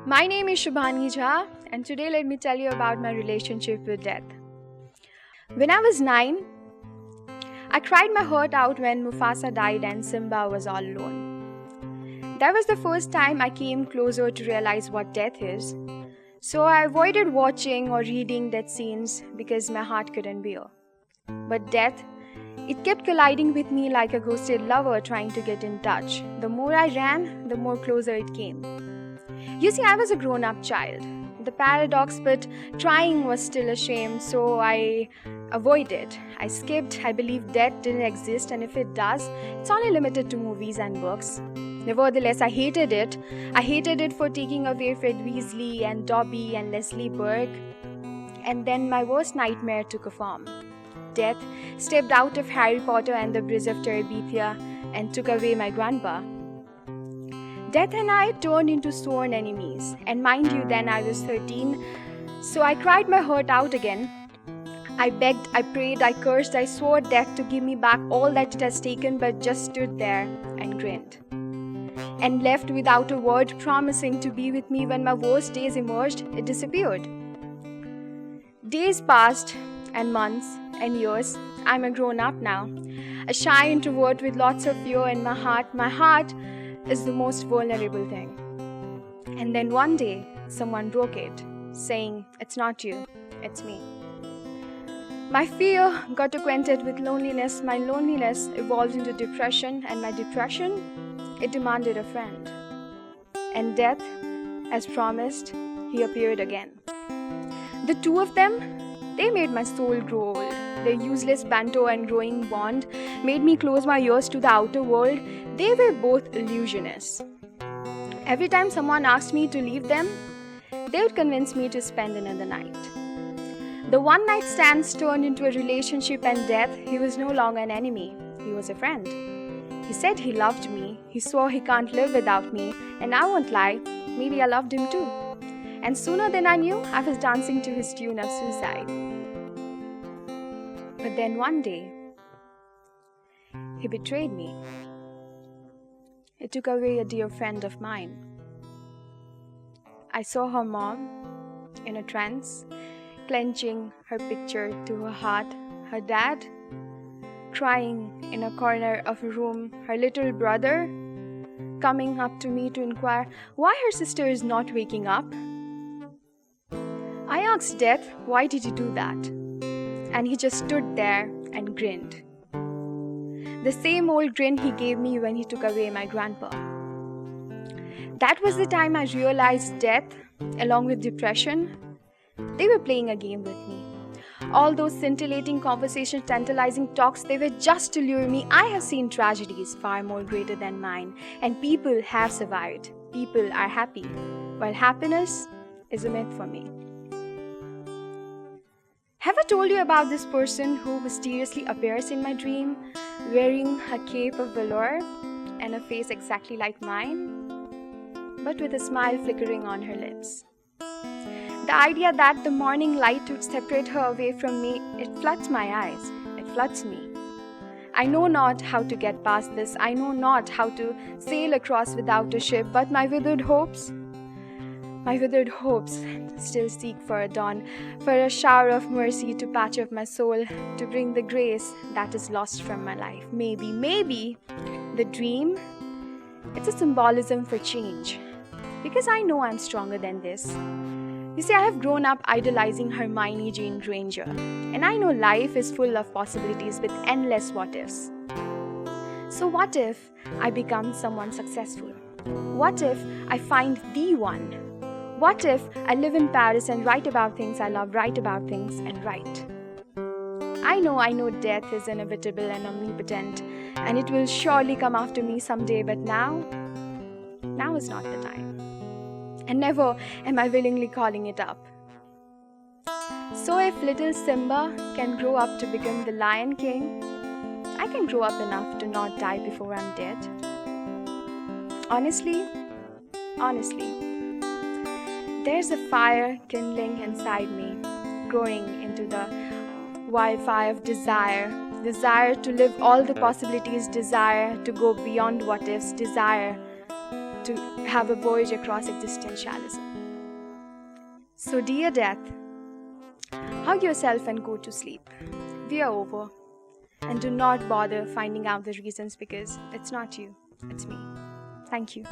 My name is Shubhani Jha, and today let me tell you about my relationship with death. When I was 9, I cried my heart out when Mufasa died and Simba was all alone. That was the first time I came closer to realize what death is. So I avoided watching or reading death scenes because my heart couldn't bear. But death, it kept colliding with me like a ghosted lover trying to get in touch. The more I ran, the more closer it came. You see, I was a grown-up child. The paradox, but trying was still a shame, so I avoided. I skipped. I believed death didn't exist, and if it does, it's only limited to movies and books. Nevertheless, I hated it. I hated it for taking away Fred Weasley and Dobby and Leslie Burke. And then my worst nightmare took a form. Death stepped out of Harry Potter and the Bridge of Terabithia and took away my grandpa. Death and I turned into sworn enemies, and mind you, then I was 13, so I cried my heart out again. I begged, I prayed, I cursed, I swore death to give me back all that it has taken, but just stood there and grinned. And left without a word, promising to be with me when my worst days emerged, it disappeared. Days passed, and months, and years. I'm a grown-up now, a shy introvert with lots of fear in my heart. My heart is the most vulnerable thing. And then one day, someone broke it, saying, "It's not you, it's me." My fear got acquainted with loneliness. My loneliness evolved into depression, and my depression, it demanded a friend. And death, as promised, he appeared again. The two of them, they made my soul grow old. Their useless banter and growing bond made me close my ears to the outer world. They were both illusionists. Every time someone asked me to leave them, they would convince me to spend another night. The one-night stands turned into a relationship, and death, he was no longer an enemy. He was a friend. He said he loved me. He swore he can't live without me. And I won't lie, maybe I loved him too. And sooner than I knew, I was dancing to his tune of suicide. But then one day, he betrayed me. He took away a dear friend of mine. I saw her mom in a trance, clenching her picture to her heart. Her dad, crying in a corner of a room. Her little brother, coming up to me to inquire why her sister is not waking up. I asked Death, why did he do that? And he just stood there and grinned. The same old grin he gave me when he took away my grandpa. That was the time I realized death, along with depression, they were playing a game with me. All those scintillating conversations, tantalizing talks, they were just to lure me. I have seen tragedies far more greater than mine, and people have survived. People are happy, while happiness is a myth for me. Have I told you about this person who mysteriously appears in my dream, wearing a cape of velour and a face exactly like mine, but with a smile flickering on her lips? The idea that the morning light would separate her away from me, it floods my eyes, it floods me. I know not how to get past this, I know not how to sail across without a ship, but my withered hopes still seek for a dawn, for a shower of mercy to patch up my soul, to bring the grace that is lost from my life. Maybe, the dream, it's a symbolism for change. Because I know I'm stronger than this. You see, I have grown up idolizing Hermione Jane Granger, and I know life is full of possibilities with endless what-ifs. So what if I become someone successful? What if I find the one? What if I live in Paris and write about things I love, write about things and write? I know death is inevitable and omnipotent, and it will surely come after me someday, but now is not the time. And never am I willingly calling it up. So if little Simba can grow up to become the Lion King, I can grow up enough to not die before I'm dead. Honestly, there's a fire kindling inside me, growing into the wildfire of desire to live all the possibilities, desire to go beyond what ifs, desire to have a voyage across existentialism. So, dear death, hug yourself and go to sleep. We are over. And do not bother finding out the reasons because it's not you, it's me. Thank you.